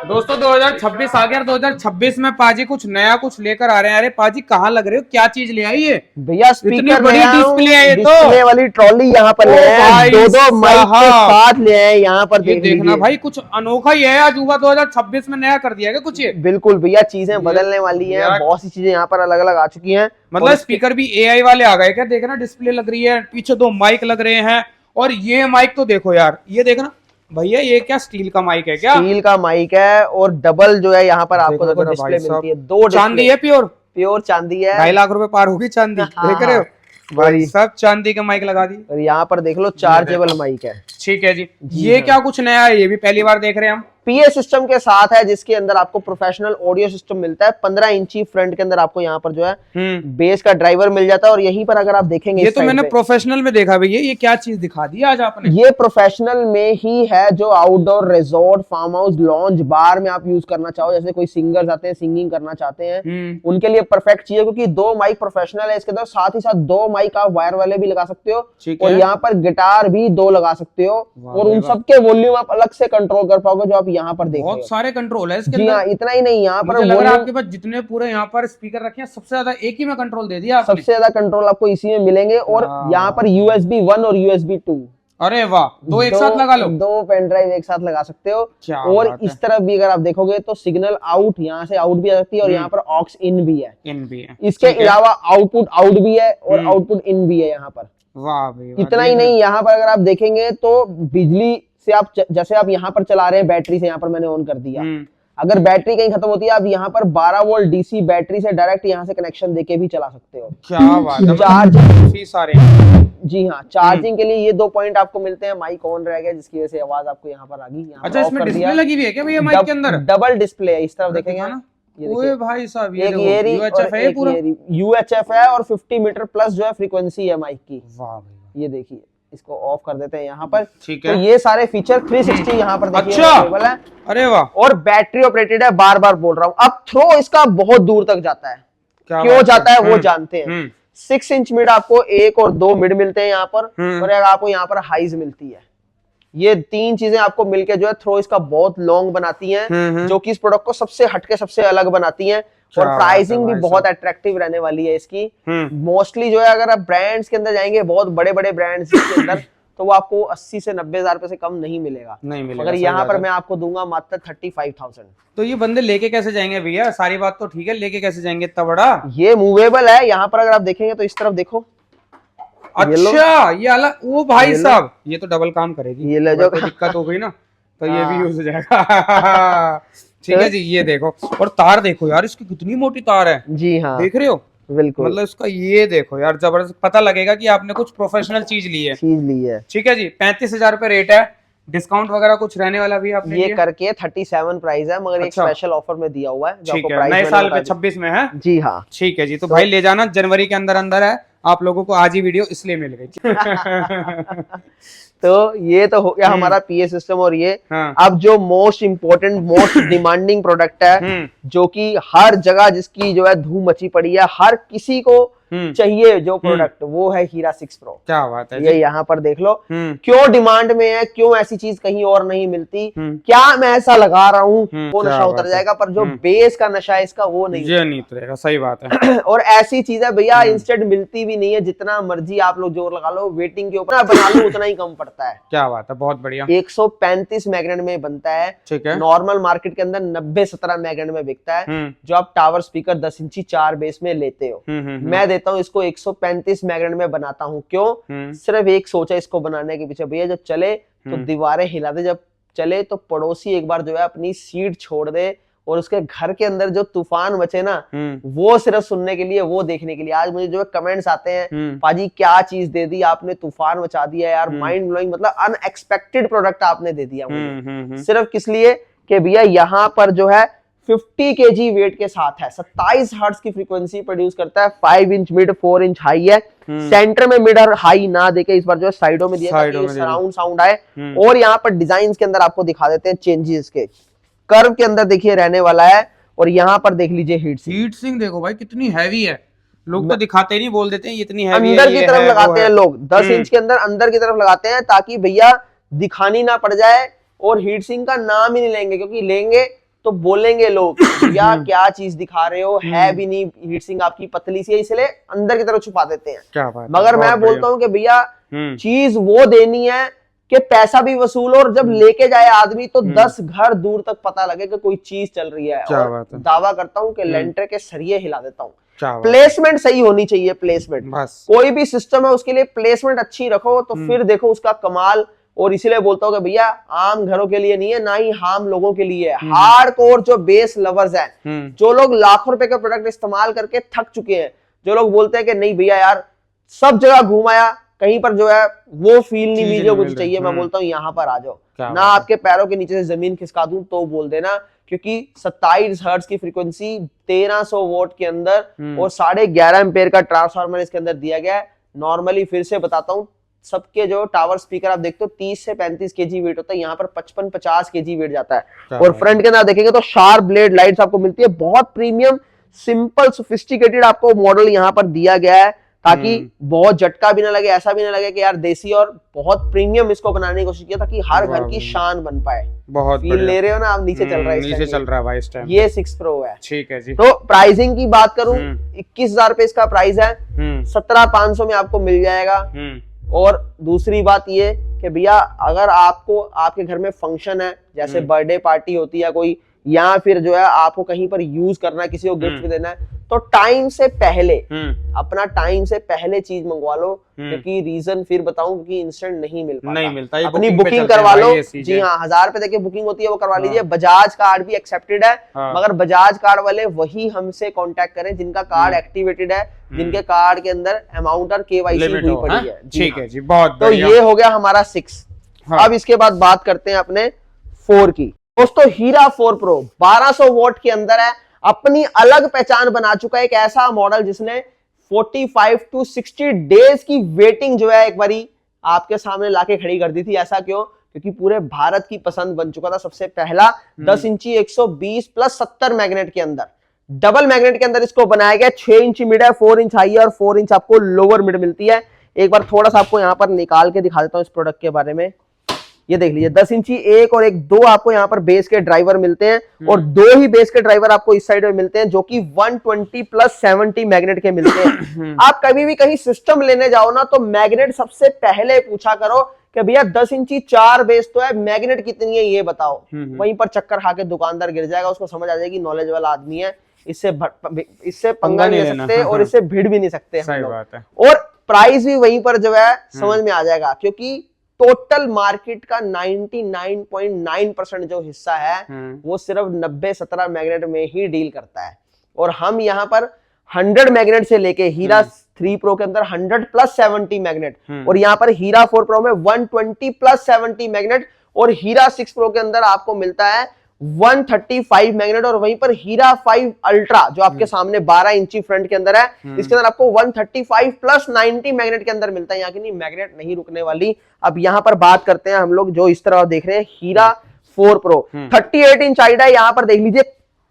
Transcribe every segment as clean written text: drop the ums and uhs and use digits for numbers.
दोस्तों 2026 आ गया। 2026 में पाजी कुछ नया कुछ लेकर आ रहे हैं। अरे पाजी कहाँ लग रहे हो, क्या चीज ले आई है भैया? इतनी स्पीकर बड़ी डिस्प्ले है ये तो। डिस्प्ले वाली ट्रॉली यहाँ पर ले आए, दो माइक के साथ ले आए यहाँ पर। ये देखना भाई कुछ अनोखा ही है आज। 2026 में नया कर दिया है कुछ ये। बिल्कुल भैया, चीजें बदलने वाली हैं, बहुत सी चीजें यहाँ पर अलग अलग आ चुकी हैं। मतलब स्पीकर भी एआई वाले आ गए क्या? देखना डिस्प्ले लग रही है, पीछे 2 माइक लग रहे हैं। और ये माइक तो देखो यार, ये देखना भैया, ये क्या स्टील का माइक है क्या? स्टील का माइक है और डबल जो है यहाँ पर आपको देखो डिस्प्ले मिलती है। 2 चांदी है, प्योर चांदी है। 2.5 लाख रुपए पार होगी चांदी। देख रहे हो भाई, सब चांदी का माइक लगा दी। और यहाँ पर देख लो चार्जेबल माइक है। ठीक है जी। ये क्या कुछ नया है? ये भी पहली बार देख रहे हैं हम। पीए सिस्टम के साथ है, जिसके अंदर आपको प्रोफेशनल ऑडियो सिस्टम मिलता है। 15 इंची फ्रंट के अंदर आपको यहाँ पर जो है बेस का ड्राइवर मिल जाता है। और यहीं पर अगर आप देखेंगे, ये तो मैंने प्रोफेशनल में देखा भैया। ये क्या चीज दिखा दी आज आपने? ये प्रोफेशनल में ही है, जो outdoor resort, farm house, lounge, bar में आप यूज करना चाहो। जैसे कोई सिंगर्स आते हैं, सिंगिंग करना चाहते हैं, उनके लिए परफेक्ट चीज है। क्योंकि 2 माइक प्रोफेशनल है इसके अंदर, साथ ही साथ 2 माइक आप वायर वाले भी लगा सकते हो और यहाँ पर गिटार भी 2 लगा सकते हो। और उन सबके वॉल्यूम आप अलग से कंट्रोल कर पाओगे, जो आप यहाँ पर देख रहे हो। सारे कंट्रोल है इसके अंदर। जी हाँ, इतना ही नहीं, यहाँ पर लग रहा है आपके पास जितने पूरे यहाँ पर स्पीकर रखे हैं, सबसे ज्यादा एक ही में कंट्रोल दे दिया आपने। सबसे ज्यादा कंट्रोल आपको इसी में मिलेंगे। और यहाँ पर USB 1 और USB 2। अरे वाह, 2 एक साथ लगा लो। 2 पेन ड्राइव एक साथ लगा सकते हो। और इस तरफ भी अगर आप देखोगे तो सिग्नल आउट, यहाँ से आउट भी आ सकती है और यहाँ पर ऑक्स इन भी है। इसके अलावा आउटपुट आउट भी है और आउटपुट इन भी है यहाँ पर। वाह भाई, इतना ही नहीं, यहाँ पर अगर आप देखेंगे तो बिजली से आप, जैसे आप यहाँ पर चला रहे हैं बैटरी से, यहाँ पर मैंने ऑन कर दिया। अगर बैटरी कहीं खत्म होती है, आप यहाँ पर 12 वोल्ट डीसी बैटरी से डायरेक्ट यहाँ से कनेक्शन देके भी चला सकते हो। क्या बात है। चार्ज सारे, जी हाँ, चार्जिंग के लिए ये 2 पॉइंट आपको मिलते हैं। माइक ऑन रह गया, जिसकी वजह से आवाज आपको यहाँ पर आ गई। अच्छा, इसमें डिस्प्ले लगी हुई है क्या भैया माइक के अंदर? डबल डिस्प्ले है, इस तरफ देखेंगे ना। ओए भाई साहब, ये UHF है, पूरा UHF है और 50 मीटर प्लस जो है फ्रीक्वेंसी है माइक की। वाह भाई, ये देखिए, इसको ऑफ कर देते हैं यहाँ पर। ठीक है। तो ये सारे फीचर 360 यहाँ पर देखिए अवेलेबल है। अरे वाह। और बैटरी ऑपरेटेड है, बार बार बोल रहा हूँ। अब थ्रो इसका बहुत दूर तक जाता है। क्यों जाता है वो जानते हैं। 6 इंच मिड आपको 1 और 2 मिड मिलते हैं यहाँ पर। और आपको यहाँ पर हाइज मिलती है। ये 3 चीजें आपको मिलके जो है थ्रो इसका बहुत लॉन्ग बनाती हैं, जो कि इस प्रोडक्ट को सबसे हटके, सबसे अलग बनाती हैं। और प्राइसिंग भी बहुत अट्रैक्टिव रहने वाली है इसकी। मोस्टली जो है, अगर आप ब्रांड्स के अंदर जाएंगे, बहुत बड़े बड़े ब्रांड्स के अंदर, तो वो आपको 80 से 90 हजार रुपए से कम नहीं मिलेगा। अगर यहाँ पर मैं आपको दूंगा मात्र 35,000। तो ये बंदे लेके कैसे जाएंगे भैया? सारी बात तो ठीक है, लेके कैसे जाएंगे इतना बड़ा? ये मूवेबल है। यहाँ पर अगर आप देखेंगे तो इस तरफ देखो। अच्छा, ये अलग। ओ भाई साहब, ये तो डबल काम करेगी। ये ले जाओ, दिक्कत हो गई ना, तो ये भी यूज हो जाएगा। ठीक है जी। ये देखो, और तार देखो यार, इसकी कितनी मोटी तार है। जी हाँ, देख रहे हो? बिल्कुल। मतलब इसका ये देखो यार, जबरदस्त। पता लगेगा कि आपने कुछ प्रोफेशनल चीज ली है। ठीक है जी। 35,000 रुपए रेट है। डिस्काउंट वगैरह कुछ रहने वाला भी आपने ये करके 37 प्राइस है, मगर एक स्पेशल ऑफर में दिया हुआ है। ठीक है, नए साल पे 26 में है। जी हाँ, ठीक है जी। तो भाई ले जाना, जनवरी के अंदर अंदर है। आप लोगों को आज ही वीडियो इसलिए मिल गई। तो ये तो हो गया हमारा पीए सिस्टम। और ये अब जो most important, most demanding product है, जो कि हर जगह जिसकी जो है धूम मची पड़ी है, हर किसी को चाहिए जो प्रोडक्ट, वो है हीरा 6 प्रो। क्या बात है। ये यहाँ पर देख लो क्यों डिमांड में है, क्यों ऐसी चीज कहीं और नहीं मिलती। क्या मैं ऐसा लगा रहा हूँ वो नशा उतर जाएगा, पर जो बेस का नशा है इसका वो नहीं उतरेगा। सही बात है। और ऐसी चीज है भैया, इंस्टेंट मिलती भी नहीं है। जितना मर्जी आप लोग जोर लगा लो, वेटिंग के ऊपर बना लो, उतना ही कम पड़ता है। क्या बात है, बहुत बढ़िया। 135 मैग्नेट में बनता है। ठीक है। नॉर्मल मार्केट के अंदर 90-17 मैग्नेट में बिकता है, जो आप टावर स्पीकर 10 इंची 4 बेस में लेते हो। मैं देता हूँ इसको 135 मैग्नेट में बनाता हूँ। क्यों? सिर्फ एक सोच है इसको बनाने के पीछे भैया, जब चले तो दीवारें हिला दे, जब चले तो पड़ोसी एक बार जो है अपनी सीट छोड़ दे, और उसके घर के अंदर जो तूफान मचे ना, वो सिर्फ सुनने के लिए, वो देखने के लिए। आज मुझे जो है कमेंट्स आते हैं, पाजी क्या चीज दे दी आपने, तूफान मचा दिया यार, माइंड ब्लोइंग, मतलब अनएक्सपेक्टेड प्रोडक्ट आपने दे दिया मुझे। सिर्फ किस लिए कि भैया यहाँ पर जो है 50 kg वेट के साथ है, 27 हर्ट्ज की फ्रीक्वेंसी प्रोड्यूस करता है, 5 इंच मिड 4 इंच हाई है। सेंटर में मिड और हाई ना देके इस बार जो है साइडों में दिया सराउंड साउंड आए। और यहाँ पर डिजाइन के अंदर आपको दिखा देते हैं चेंजेस के। कर्व के अंदर देखिए रहने वाला है। और यहाँ पर देख लीजिए हीट सिंक देखो भाई कितनी हैवी है। लोग तो दिखाते नहीं, बोल देते हैं इतनी हैवी है, अंदर की तरफ लगाते हैं लोग, 10 इंच के अंदर की तरफ लगाते हैं, ताकि भैया दिखानी ना पड़ जाए और हीट सिंक का नाम ही नहीं लेंगे, क्योंकि लेंगे तो बोलेंगे लोग भैया क्या चीज दिखा रहे हो, है भी नहीं हीट सिंक आपकी पतली सी है, इसलिए अंदर की तरफ छुपा देते हैं। क्या बात, मगर मैं बोलता हूँ कि भैया चीज वो देनी है कि पैसा भी वसूल, और जब लेके जाए आदमी तो 10 घर दूर तक पता लगे कि कोई चीज चल रही है। और दावा करता हूँ कि लेंटर के सरिये हिला देता हूँ। प्लेसमेंट सही होनी चाहिए, प्लेसमेंट कोई भी सिस्टम है उसके लिए प्लेसमेंट अच्छी रखो तो फिर देखो उसका कमाल। और इसीलिए बोलता हूँ कि भैया आम घरों के लिए नहीं है, ना ही आम लोगों के लिए है, हार्डकोर जो बेस लवर्स हैं, जो लोग लाखों रुपए के प्रोडक्ट इस्तेमाल करके थक चुके हैं, जो लोग बोलते हैं कि नहीं भैया यार सब जगह घुमाया, कहीं पर जो है वो फील नहीं मिली जो कुछ चाहिए, मैं बोलता हूँ यहाँ पर आ जाओ। ना आपके पैरों के नीचे से जमीन खिसका दूं तो बोल देना, क्योंकि 27 हर्ट्ज की फ्रीक्वेंसी 1300 वोल्ट के अंदर और 11.5 एम्पेयर का ट्रांसफार्मर इसके अंदर दिया गया है। नॉर्मली फिर से बताता हूँ, सबके जो टावर स्पीकर आप देखते हो 30 से 35 केजी वेट होता है, यहाँ पर 55-50 केजी वेट जाता है। और फ्रंट के अंदर देखेंगे तो शार्प ब्लेड लाइट्स आपको मिलती है, बहुत प्रीमियम सिंपल सोफिस्टिकेटेड आपको मॉडल यहाँ पर दिया गया है, ताकि बहुत झटका भी ना लगे, ऐसा भी ना लगे कि यार देसी, और बहुत प्रीमियम इसको बनाने की कोशिश किया ताकि हर घर की शान बन पाए। बहुत फील ले रहे हो ना आप, नीचे चल रहा है, नीचे चल रहा है भाई इस टाइम। ये 6 Pro है। ठीक है जी। तो प्राइसिंग की बात करूं 21,000 रुपए इसका प्राइस है, 17,500 में आपको मिल जाएगा। और दूसरी बात ये कि भैया अगर आपको आपके घर में फंक्शन है, जैसे बर्थडे पार्टी होती है कोई, या फिर जो है आपको कहीं पर यूज करना है, किसी को गिफ्ट देना है, तो टाइम से पहले अपना टाइम से पहले चीज मंगवा लो। क्योंकि रीजन फिर बताऊं, क्योंकि इंस्टेंट नहीं मिलता, अपनी बुकिंग करवा लो। जी हाँ, 1000 रुपए देके बुकिंग होती है, वो करवा लीजिए। बजाज कार्ड भी एक्सेप्टेड है, मगर बजाज कार्ड वाले वही हमसे कांटेक्ट करें जिनका कार्ड एक्टिवेटेड है, जिनके कार्ड के अंदर अमाउंट और केवाईसी हुई पड़ी है। ठीक है जी, बहुत तो ये हो गया हमारा 6। अब इसके बाद बात करते हैं अपने 4 की। दोस्तों हीरा 4 Pro 1200 वोल्ट के अंदर है, अपनी अलग पहचान बना चुका है। एक ऐसा मॉडल जिसने 45 to 60 डेज की वेटिंग जो है एक बारी आपके सामने लाके खड़ी कर दी थी। ऐसा क्यों? क्योंकि पूरे भारत की पसंद बन चुका था। सबसे पहला 10 इंची 120 प्लस 70 मैग्नेट के अंदर, डबल मैग्नेट के अंदर इसको बनाया गया। 6 इंच मिड है, 4 इंच हाई है और 4 इंच आपको लोअर मिड मिलती है। एक बार थोड़ा सा आपको यहाँ पर निकाल के दिखा देता हूँ इस प्रोडक्ट के बारे में। ये देख लीजिए, 10 इंची एक और एक 2 आपको यहाँ पर बेस के ड्राइवर मिलते हैं, और 2 ही बेस के ड्राइवर आपको इस साइड में मिलते हैं, जो कि 120 प्लस 70 मैग्नेट के मिलते हैं। आप कभी भी कहीं सिस्टम लेने जाओ ना, तो मैग्नेट सबसे पहले पूछा करो कि भैया 10 इंची 4 बेस तो है, मैग्नेट कितनी है ये बताओ। वहीं पर चक्कर खा के दुकानदार गिर जाएगा, उसको समझ आ जाएगी नॉलेज वाला आदमी है, इससे पंगा नहीं ले सकते और इससे भिड़ भी नहीं सकते हम लोग। और प्राइस भी वहीं पर जो है समझ में आ जाएगा, क्योंकि टोटल मार्केट का 99.9% जो हिस्सा है वो सिर्फ 90-17 मैग्नेट में ही डील करता है। और हम यहाँ पर 100 मैग्नेट से लेके हीरा 3 Pro के अंदर 100 प्लस 70 मैग्नेट, और यहाँ पर हीरा 4 Pro में 120 प्लस 70 मैग्नेट, और हीरा 6 Pro के अंदर आपको मिलता है 135 मैग्नेट, और वहीं पर हीरा 5 अल्ट्रा जो आपके सामने 12 इंची फ्रंट के अंदर है, इसके अंदर आपको 135 प्लस 90 मैग्नेट के अंदर मिलता है। यहाँ की नहीं, मैग्नेट नहीं रुकने वाली। अब यहाँ पर बात करते हैं हम लोग, जो इस तरह देख रहे हैं हीरा 4 Pro 38 इंच आइड है। यहाँ पर देख लीजिए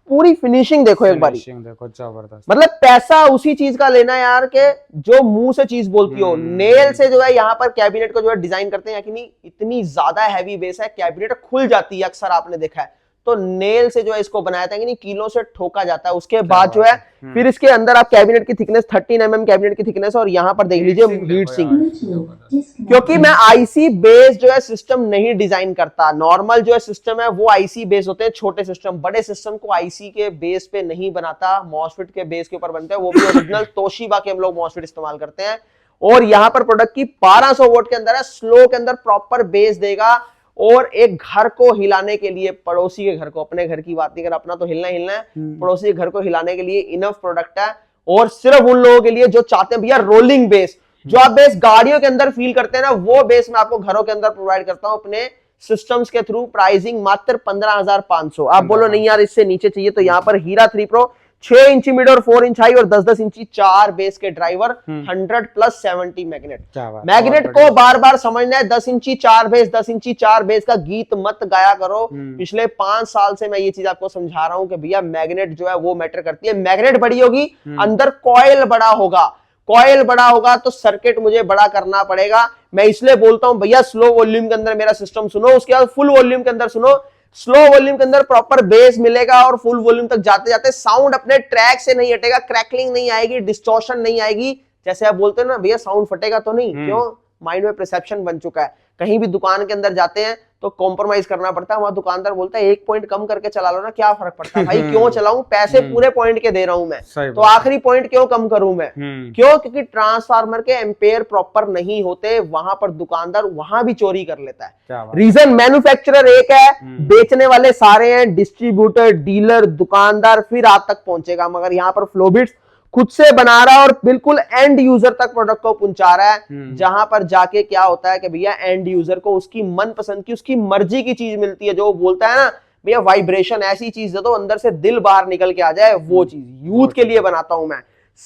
पूरी फिनिशिंग देखो एक बार, देखो जबरदस्त। मतलब पैसा उसी चीज का लेना यार के जो मुंह से चीज बोलती हो। नेल से जो है यहाँ पर कैबिनेट को जो है डिजाइन करते हैं, कि नहीं इतनी ज्यादा हैवी बेस है, कैबिनेट खुल जाती है, अक्सर आपने देखा है। तो नेल से जो है इसको बनाया था कि नहीं, कीलों से ठोका जाता है। उसके बाद जो है फिर इसके अंदर आप कैबिनेट की थिकनेस 13 mm कैबिनेट की थिकनेस, और यहाँ पर देख लीजिए हीट सिंक। क्योंकि मैं आईसी बेस जो है सिस्टम नहीं डिजाइन करता, नॉर्मल जो है सिस्टम है वो आईसी बेस होते हैं, छोटे सिस्टम। बड़े सिस्टम को आईसी के बेस पे नहीं बनाता, मॉसफेट के बेस के ऊपर बनते हैं, वो भी ओरिजिनल तोशिबा के हम लोग मॉसफेट इस्तेमाल करते हैं। और यहाँ पर प्रोडक्ट की 1200 वोल्ट के अंदर है, स्लो के अंदर प्रॉपर बेस देगा। और एक घर को हिलाने के लिए, पड़ोसी के घर को, अपने घर की बात नहीं कर, अपना तो हिलना हिलना है, पड़ोसी के घर को हिलाने के लिए इनफ प्रोडक्ट है। और सिर्फ उन लोगों के लिए जो चाहते हैं भैया रोलिंग बेस, जो आप बेस गाड़ियों के अंदर फील करते हैं ना, वो बेस मैं आपको घरों के अंदर प्रोवाइड करता हूं अपने सिस्टम्स के थ्रू। प्राइसिंग मात्र 15,500। आप बोलो नहीं यार इससे नीचे चाहिए, तो यहाँ पर हीरा 3 Pro 6 इंची मिड और 4 इंच हाई और 10-10 इंची 4 बेस के ड्राइवर, 100 प्लस 70 मैग्नेट। मैग्नेट को बार बार समझना है, 10 इंची 4 बेस, 10 इंची 4 बेस का गीत मत गाया करो। पिछले 5 साल से मैं ये चीज आपको समझा रहा हूं कि भैया मैग्नेट जो है वो मैटर करती है। मैग्नेट बड़ी होगी, अंदर कॉइल बड़ा होगा, कॉइल बड़ा होगा तो सर्किट मुझे बड़ा करना पड़ेगा। मैं इसलिए बोलता हूं भैया स्लो वॉल्यूम के अंदर मेरा सिस्टम सुनो, उसके बाद फुल वॉल्यूम के अंदर सुनो। स्लो वॉल्यूम के अंदर प्रॉपर बेस मिलेगा और फुल वॉल्यूम तक जाते जाते साउंड अपने ट्रैक से नहीं हटेगा, क्रैकलिंग नहीं आएगी, डिस्टॉर्शन नहीं आएगी। जैसे आप बोलते हैं ना भैया साउंड फटेगा तो नहीं, क्यों? माइंड में परसेप्शन बन चुका है। कहीं भी दुकान के अंदर जाते हैं तो कॉम्प्रोमाइज करना पड़ता है, वहां दुकानदार बोलता है 1 पॉइंट कम करके चला लो ना, क्या फर्क पड़ता है भाई, क्यों चलाऊं, पैसे पूरे पॉइंट के दे रहा हूं मैं, तो आखिरी पॉइंट क्यों कम करूं मैं, क्यों? क्योंकि ट्रांसफार्मर के एम्पेयर प्रॉपर नहीं होते, वहां पर दुकानदार वहां भी चोरी कर लेता है। रीजन मैन्युफैक्चरर एक है, बेचने वाले सारे हैं, डिस्ट्रीब्यूटर, डीलर, दुकानदार, फिर आप तक पहुंचेगा, मगर यहाँ पर फ्लोबिट्स खुद से बना रहा है और बिल्कुल एंड यूजर तक प्रोडक्ट को पहुंचा रहा है, जहां पर जाके क्या होता है कि भैया एंड यूजर को उसकी मनपसंद की, उसकी मर्जी की चीज मिलती है। जो वो बोलता है ना भैया वाइब्रेशन ऐसी चीज दे दो अंदर से दिल बाहर निकल के आ जाए, वो चीज यूथ के लिए बनाता हूं मैं।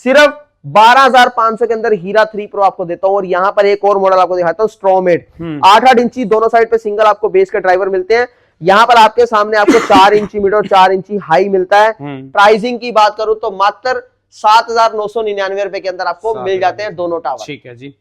सिर्फ 12,500 के अंदर हीरा 3 प्रो आपको देता हूं। और यहां पर एक और मॉडल आपको दिखाता हूं, स्ट्रॉमेड 8-8 इंची दोनों साइड पे सिंगल आपको बेस के ड्राइवर मिलते हैं। यहां पर आपके सामने आपको 4 इंची मिड और 4 इंची हाई मिलता है। प्राइसिंग की बात करूं तो मात्र 7,999 रुपए के अंदर आपको मिल जाते हैं दोनों टावर। ठीक है जी।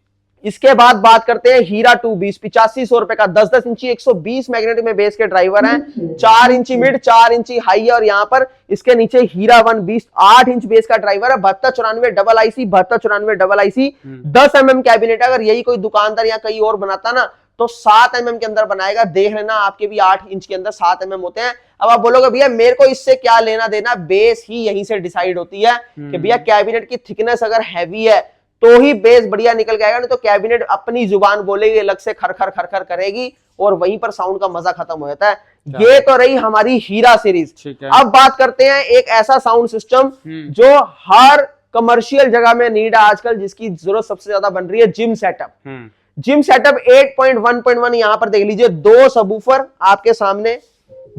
इसके बाद बात करते हैं हीरा 220 8500 रुपए का, 10-10 इंची 120 मैग्नेट में बेस के ड्राइवर हैं, 4 इंची मिड 4 इंची हाई है। और यहाँ पर इसके नीचे हीरा 120 8 इंच बेस का ड्राइवर है, 7294 double IC 7294 double IC 10 mm cabinet. अगर यही कोई दुकानदार या कहीं और बनाता ना तो 7 mm के अंदर बनाएगा, देख लेना आपके भी 8 इंच के अंदर 7 mm होते हैं। अब आप बोलोगे भैया मेरे को इससे क्या लेना देना, बेस ही यहीं से डिसाइड होती है कि भैया कैबिनेट की थिकनेस अगर हैवी है तो ही बेस बढ़िया निकल के आएगा, नहीं तो कैबिनेट अपनी जुबान बोलेगी, अलग से खरखर खरखर करेगी और वहीं पर साउंड का मजा खत्म हो जाता है। ये तो रही हमारी हीरा सीरीज। अब बात करते हैं एक ऐसा साउंड सिस्टम जो हर कमर्शियल जगह में नीड है आजकल, जिसकी जरूरत सबसे ज्यादा बन रही है, जिम सेटअप। जिम सेटअप 8.1.1 यहां पर देख लीजिए, 2 सबवूफर आपके सामने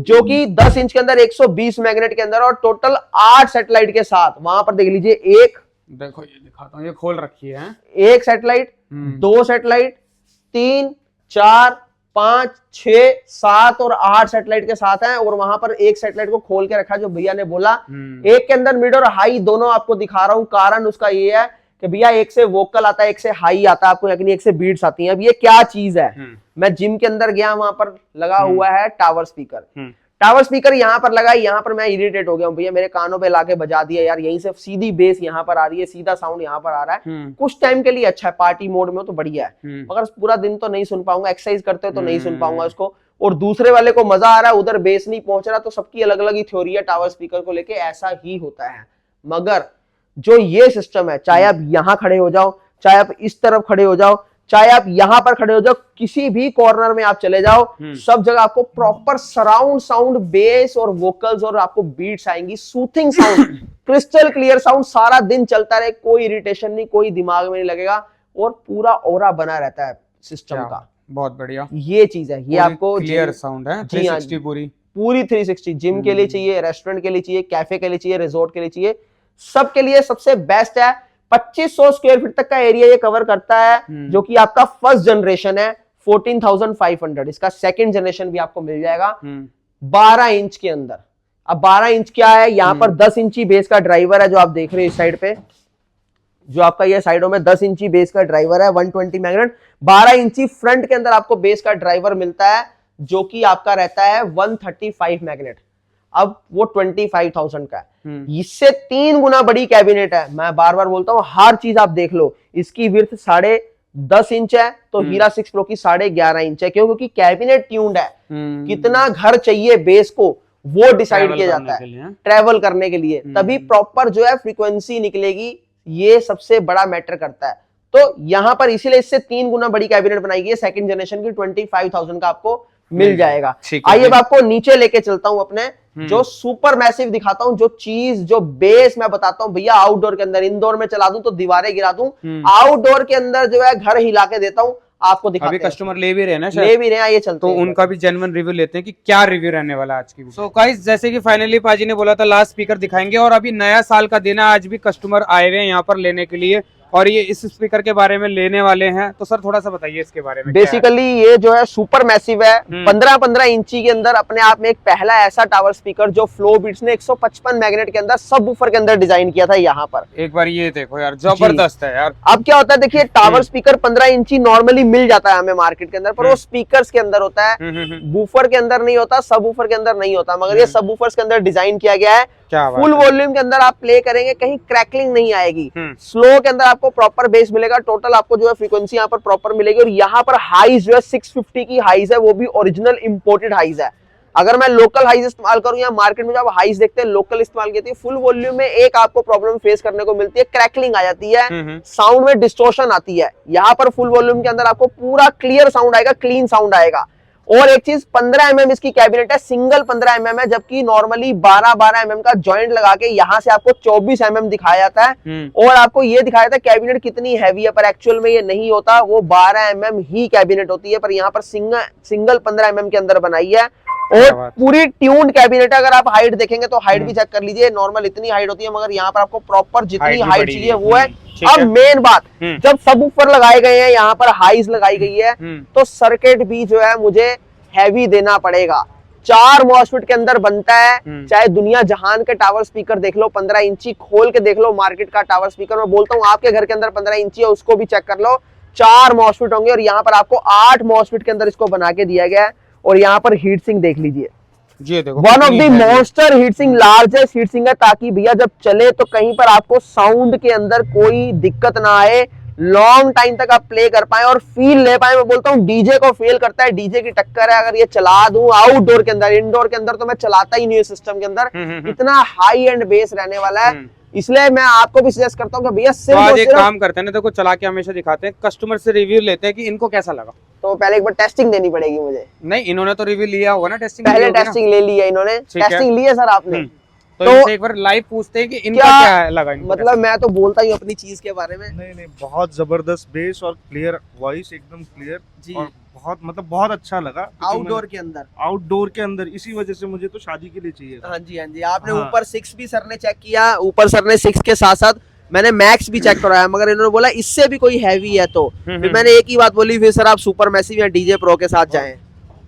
जो कि 10 इंच के अंदर 120 मैग्नेट के अंदर और टोटल 8 सैटेलाइट के साथ। वहां पर देख लीजिए, एक देखो ये दिखाता हूं, ये खोल रखी है, एक सैटेलाइट, 2 सैटेलाइट, 3 4 5 6 7 और 8 सैटेलाइट के साथ हैं। और वहां पर एक सैटेलाइट को खोल के रखा, जो भैया ने बोला एक के अंदर मिड और हाई दोनों आपको दिखा रहा हूं। कारण उसका ये है कि भैया एक से वोकल आता है, एक से हाई आता है, आपको यकीन एक से बीट्स आती हैं। अब ये क्या चीज है, मैं जिम के अंदर गया, वहां पर लगा हुआ है टावर स्पीकर। टावर स्पीकर यहां पर लगा, यहां पर मैं इरिटेट हो गया हूं, भैया मेरे कानों पे लाके बजा दिया यार, यहीं से सीधी बेस यहां पर आ रही है, सीधा साउंड यहां पर आ रहा है। कुछ टाइम के लिए अच्छा है, पार्टी मोड में हो तो बढ़िया है, मगर पूरा दिन तो नहीं सुन पाऊंगा, एक्सरसाइज करते हो तो नहीं सुन पाऊंगा उसको। और दूसरे वाले को मजा आ रहा है, उधर बेस नहीं पहुंच रहा, तो सबकी अलग अलग ही थ्योरी है टावर स्पीकर को लेके, ऐसा ही होता है। मगर जो ये सिस्टम है, चाहे आप यहां खड़े हो जाओ, चाहे आप इस तरफ खड़े हो जाओ, चाहे आप यहां पर खड़े हो जाओ, किसी भी कॉर्नर में आप चले जाओ, सब जगह आपको प्रॉपर सराउंड साउंड, बेस और वोकल्स और आपको बीट्स आएंगी, soothing sound, crystal clear sound, सारा दिन चलता रहे, कोई इरिटेशन नहीं, कोई दिमाग में नहीं लगेगा और पूरा ऑरा बना रहता है सिस्टम का। बहुत बढ़िया ये चीज है, ये आपको क्लियर साउंड है, 360 पूरी 360 जिम के लिए चाहिए, रेस्टोरेंट के लिए चाहिए, कैफे के लिए चाहिए, रिजॉर्ट के लिए चाहिए, सबके लिए सबसे बेस्ट है। 2500 स्क्वायर फीट तक का एरिया ये कवर करता है, जो कि आपका फर्स्ट जनरेशन है 14,500। इसका सेकंड जनरेशन भी आपको मिल जाएगा 12 इंच के अंदर। अब 12 इंच क्या है, यहां पर 10 इंची बेस का ड्राइवर है, जो आप देख रहे हैं इस साइड पे, जो आपका ये साइडों में 10 इंची बेस का ड्राइवर है, 120 मैग्नेट। 12 इंची फ्रंट के अंदर आपको बेस का ड्राइवर मिलता है, जो कि आपका रहता है 135 मैग्नेट। अब वो 25,000 का है, इससे 3 गुना बड़ी कैबिनेट है। मैं बार बार बोलता हूं, हर चीज आप देख लो, इसकी विड्थ 10.5 इंच है, तो हीरा 6 प्रो की 11.5 इंच है। क्यों? क्योंकि कैबिनेट ट्यून्ड है, कितना घर चाहिए बेस को वो डिसाइड किया जाता है ट्रेवल करने के लिए, तभी प्रॉपर जो है फ्रीक्वेंसी निकलेगी, ये सबसे बड़ा मैटर करता है। तो यहां पर इसीलिए इससे 3 गुना बड़ी कैबिनेट बनाई गई है, सेकंड जनरेशन की 25,000 का आपको मिल जाएगा। आइए अब आपको नीचे लेके चलता हूं, अपने जो सुपर मैसिव दिखाता हूं, जो चीज, जो बेस मैं बताता हूं भैया, आउटडोर के अंदर, इंडोर में चला दूं तो दीवारें गिरा दूं, आउटडोर के अंदर जो है घर हिला के देता हूं आपको दिखाते हैं। अभी कस्टमर ले भी रहे हैं ना, ले भी रहे हैं, ये चलते तो उनका भी जेन्युइन रिव्यू लेते हैं कि क्या रिव्यू रहने वाला आज की। सो गाइस, जैसे कि फाइनली पाजी ने बोला था लास्ट स्पीकर दिखाएंगे, और अभी नया साल का दिन है, आज भी कस्टमर आए हुए हैं यहाँ पर लेने के लिए, और ये इस स्पीकर के बारे में लेने वाले हैं, तो सर थोड़ा सा बताइए इसके बारे में। बेसिकली ये जो है सुपर मैसिव है, 15-15 इंची के अंदर अपने आप में एक पहला ऐसा टावर स्पीकर जो फ्लो बीट्स ने 155 मैग्नेट के अंदर सब वूफर के अंदर डिजाइन किया था यहाँ पर। एक बार ये देखो यार, जबरदस्त है यार। अब क्या होता है, देखिए टावर स्पीकर 15 इंची नॉर्मली मिल जाता है हमें मार्केट के अंदर, पर वो स्पीकर्स के अंदर होता है, वूफर के अंदर नहीं होता, सब वूफर के अंदर नहीं होता। मगर ये सब वूफर्स के अंदर डिजाइन किया गया है, फुल वॉल्यूम के अंदर आप प्ले करेंगे कहीं क्रैकलिंग नहीं आएगी, स्लो के अंदर आपको प्रॉपर बेस मिलेगा, टोटल आपको जो है फ्रीक्वेंसी यहाँ पर प्रॉपर मिलेगी। और यहाँ पर हाइज जो है 650 की हाइज है, वो भी ओरिजिनल इंपोर्टेड हाइज है। अगर मैं लोकल हाइज इस्तेमाल करूं या मार्केट में जो आप हाइज देखते हैं लोकल इस्तेमाल करती है, फुल वॉल्यूम में एक आपको प्रॉब्लम फेस करने को मिलती है, क्रैकलिंग आ जाती है, साउंड में डिस्टॉर्शन आती है। यहाँ पर फुल वॉल्यूम के अंदर आपको पूरा क्लियर साउंड आएगा, क्लीन साउंड आएगा। और एक चीज 15 mm इसकी कैबिनेट है, सिंगल 15 mm है, जबकि नॉर्मली 12-12 mm का जॉइंट लगा के यहाँ से आपको 24 mm दिखाया जाता है। और आपको ये दिखाया जाता है कैबिनेट कितनी हैवी है, पर एक्चुअल में ये नहीं होता, वो 12 mm ही कैबिनेट होती है, पर यहाँ पर सिंगल 15 mm के अंदर बनाई है। और पूरी ट्यून्ड कैबिनेट है। अगर आप हाइट देखेंगे तो हाइट भी चेक कर लीजिए, नॉर्मल इतनी हाइट होती है, मगर यहाँ पर आपको प्रॉपर जितनी हाइट चाहिए वो है। अब मेन बात, जब सबवूफर लगाए गए हैं, यहाँ पर हाइज लगाई गई है, तो सर्किट भी जो है मुझे हैवी देना पड़ेगा। 4 मॉसफेट के अंदर बनता है, चाहे दुनिया जहान के टावर स्पीकर देख लो, 15 इंची खोल के देख लो मार्केट का टावर स्पीकर। मैं बोलता हूँ आपके घर के अंदर 15 इंची है, उसको भी चेक कर लो, 4 मॉसफेट होंगे। और यहाँ पर आपको 8 मॉसफेट के अंदर इसको बना के दिया गया है। और यहाँ पर हीट सिंक देख लीजिए, ये देखो, one of the monster heat sink, largest heat sink है, ताकि भैया जब चले तो कहीं पर आपको साउंड के अंदर कोई दिक्कत ना आए, लॉन्ग टाइम तक आप प्ले कर पाए और फील ले पाए। मैं बोलता हूँ डीजे को फेल करता है, डीजे की टक्कर है। अगर ये चला दूं आउटडोर के अंदर, इंडोर के अंदर तो मैं चलाता ही नहीं है सिस्टम के अंदर, इतना हाई एंड बेस रहने वाला है। इसलिए मैं आपको भी सजेस्ट करता हूँ कि भैया सिर्फ आज एक काम करते हैं ना, देखो चला के हमेशा दिखाते हैं, कस्टमर से रिव्यू लेते हैं कि इनको कैसा लगा। तो पहले एक बार टेस्टिंग देनी पड़ेगी मुझे। नहीं, इन्होंने तो रिव्यू लिया होगा ना, टेस्टिंग पहले टेस्टिंग ले लिया इन्होंने, टेस्टिंग ली है सर आपने, तो इनसे एक बार लाइव पूछते हैं कि इनका क्या लगा। मतलब मैं तो बोलता ही अपनी चीज के बारे में। नहीं, बहुत जबरदस्त बेस और क्लियर वॉइस, एकदम क्लियर जी। और बहुत अच्छा लगा आउटडोर के अंदर इसी वजह से मुझे तो शादी के लिए चाहिए था। हाँ जी। आपने ऊपर 6 भी सर ने चेक किया, ऊपर सर ने 6 के साथ साथ मैंने मैक्स भी चेक कराया, मगर इन्होंने बोला इससे भी कोई हैवी है, तो फिर मैंने एक ही बात बोली, फिर सर आप सुपर मैसिव या डीजे प्रो के साथ जाएं।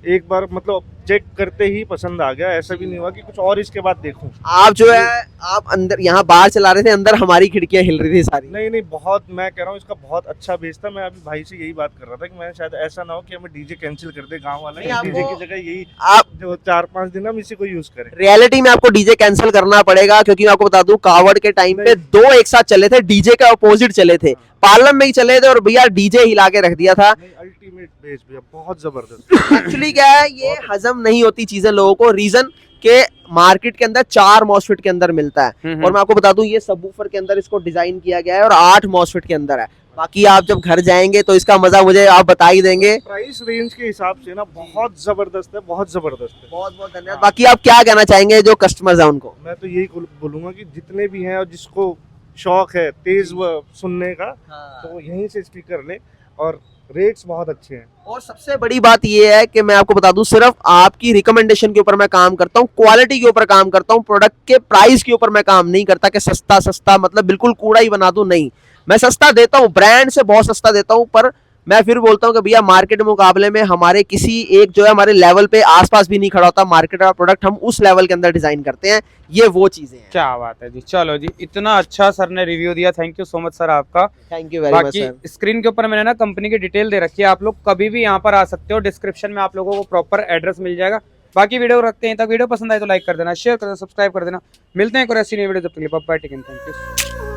एक बार मतलब चेक करते ही पसंद आ गया, ऐसा भी नहीं हुआ कि कुछ और इसके बाद देखूं। आप जो है आप अंदर यहाँ बाहर चला रहे थे, अंदर हमारी खिड़कियां हिल रही थी सारी। नहीं, बहुत, मैं कह रहा हूँ इसका बहुत अच्छा बेस था। मैं अभी भाई से यही बात कर रहा था कि मैं शायद ऐसा ना हो कि हमें डीजे कैंसिल कर दे गांव वाले, डीजे की जगह यही आप जो 4-5 दिन हम इसी को यूज करें। रियलिटी में आपको डीजे कैंसिल करना पड़ेगा, क्योंकि मैं आपको बता दूं कावड़ के टाइम पे 2 एक साथ चले थे, डीजे के अपोजिट चले थे, पार्लम में ही चले थे, और भैया डीजे हिला के रख दिया था। अल्टीमेट बेस भैया, बहुत जबरदस्त। एक्चुअली क्या है, ये हजम नहीं होती चीजें लोगों को, रीजन के मार्केट के अंदर 4 मॉसफेट के अंदर मिलता है, और मैं आपको बता दूं ये सबवूफर के अंदर इसको डिजाइन किया गया है और 8 मॉसफेट के अंदर है। बाकी आप जब घर जाएंगे तो इसका मजा मुझे आप बता ही देंगे। प्राइस रेंज के हिसाब से ना बहुत जबरदस्त है, बहुत जबरदस्त है। बहुत धन्यवाद। बाकी आप क्या कहना चाहेंगे जो कस्टमर्स हैं उनको? मैं तो यही बोलूंगा कि जितने भी हैं और जिसको शौक है तेज सुनने का, तो यहीं से स्पीकर ले, और रेट्स बहुत अच्छे हैं। और सबसे बड़ी बात ये है कि मैं आपको बता दूं, सिर्फ आपकी रिकमेंडेशन के ऊपर मैं काम करता हूं, क्वालिटी के ऊपर काम करता हूं, प्रोडक्ट के प्राइस के ऊपर मैं काम नहीं करता कि सस्ता मतलब बिल्कुल कूड़ा ही बना दूं। नहीं, मैं सस्ता देता हूं, ब्रांड से बहुत सस्ता देता हूं, पर मैं फिर बोलता हूं कि भैया मार्केट मुकाबले में हमारे किसी एक जो है हमारे लेवल पे आसपास भी नहीं खड़ा होता, मार्केट का प्रोडक्ट हम उस लेवल के अंदर डिजाइन करते हैं। ये वो चीजें हैं। क्या बात है जी। चलो जी, इतना अच्छा सर ने रिव्यू दिया, thank you so much sir आपका। Thank you very much sir. बाकी स्क्रीन के ऊपर मैंने ना कंपनी की डिटेल दे रखी है, आप लोग कभी भी यहाँ पर आ सकते हो, डिस्क्रिप्शन में आप लोगों को प्रॉपर एड्रेस मिल जाएगा। बाकी वीडियो रखते हैं तक, वीडियो पसंद आए तो लाइक कर देना, शेयर कर देना, सब्सक्राइब कर देना। मिलते हैं कोई ऐसी नई वीडियो, जब तक के लिए bye bye, take care, thank you.